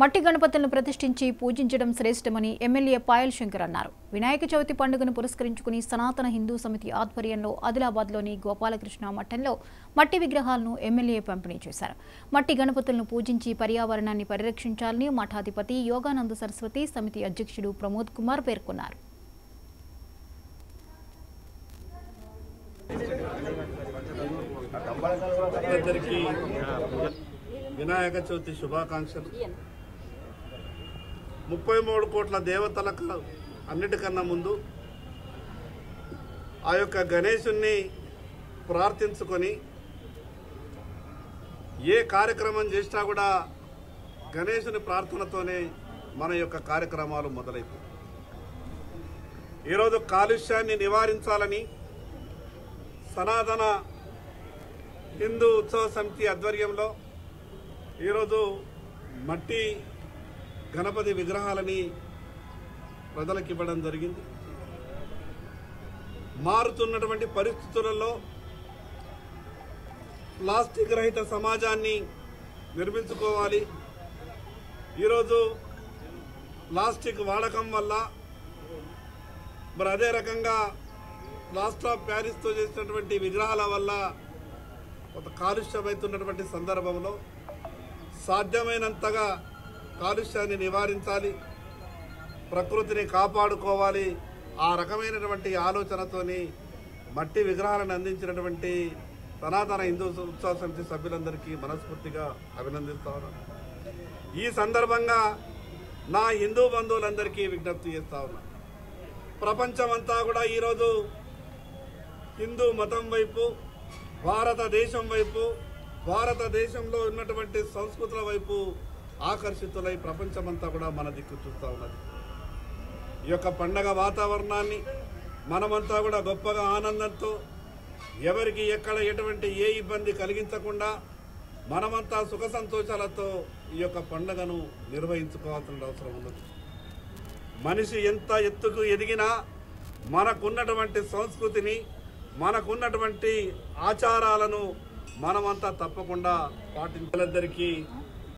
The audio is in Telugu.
మట్టి గణపతులను ప్రతిష్ఠించి పూజించడం శ్రేష్టమని ఎమ్మెల్యే పాయల్ శంకర్ అన్నారు. వినాయక చవితి పండుగను పురస్కరించుకుని సనాతన హిందూ సమితి ఆధ్వర్యంలో ఆదిలాబాద్లోని గోపాలకృష్ణ మఠంలో మట్టి విగ్రహాలను ఎమ్మెల్యే పంపిణీ చేశారు. మట్టి గణపతులను పూజించి పర్యావరణాన్ని పరిరక్షించాలని మఠాధిపతి యోగానంద సరస్వతి సమితి అధ్యక్షుడు ప్రమోద్ కుమార్ పేర్కొన్నారు. వినాయక చవితి శుభాకాంక్షలు. 33 కోట్ల దేవతలకు అన్నిటికన్నా ముందు ఆ యొక్క గణేశుణ్ణి ప్రార్థించుకొని ఏ కార్యక్రమం చేసినా కూడా గణేశుని ప్రార్థనతోనే మన యొక్క కార్యక్రమాలు మొదలవుతాయి. ఈరోజు కాలుష్యాన్ని నివారించాలని సనాతన హిందూ ఉత్సవ సమితి ఆధ్వర్యంలో ఈరోజు మట్టి గణపతి విగ్రహాలని ప్రజలకు ఇవ్వడం జరిగింది. మారుతున్నటువంటి పరిస్థితులలో ప్లాస్టిక్ రహిత సమాజాన్ని నిర్మించుకోవాలి. ఈరోజు ప్లాస్టిక్ వాడకం వల్ల మరి అదే రకంగా ప్లాస్టర్ ఆఫ్ ప్యారిస్తో చేసినటువంటి విగ్రహాల వల్ల కొంత కాలుష్యమవుతున్నటువంటి సందర్భంలో సాధ్యమైనంతగా కాలుష్యాన్ని నివారించాలి, ప్రకృతిని కాపాడుకోవాలి. ఆ రకమైనటువంటి ఆలోచనతోని మట్టి విగ్రహాలను అందించినటువంటి సనాతన హిందూ ఉత్సవ సమితి సభ్యులందరికీ మనస్ఫూర్తిగా అభినందిస్తా ఉన్నాను. ఈ సందర్భంగా నా హిందూ బంధువులందరికీ విజ్ఞప్తి చేస్తా ఉన్నాను. ప్రపంచమంతా కూడా ఈరోజు హిందూ మతం వైపు, భారతదేశం వైపు, భారతదేశంలో ఉన్నటువంటి సంస్కృతుల వైపు ఆకర్షితులై ప్రపంచమంతా కూడా మన దిక్కు చూస్తూ ఉన్నది. ఈ యొక్క పండగ వాతావరణాన్ని మనమంతా కూడా గొప్పగా ఆనందంతో, ఎవరికి ఎక్కడ ఎటువంటి ఏ ఇబ్బంది కలిగించకుండా మనమంతా సుఖ సంతోషాలతో ఈ యొక్క పండుగను నిర్వహించుకోవాల్సిన అవసరం ఉన్నది. మనిషి ఎంత ఎత్తుకు ఎదిగినా మనకున్నటువంటి సంస్కృతిని, మనకున్నటువంటి ఆచారాలను మనమంతా తప్పకుండా పాటించాలందరికీ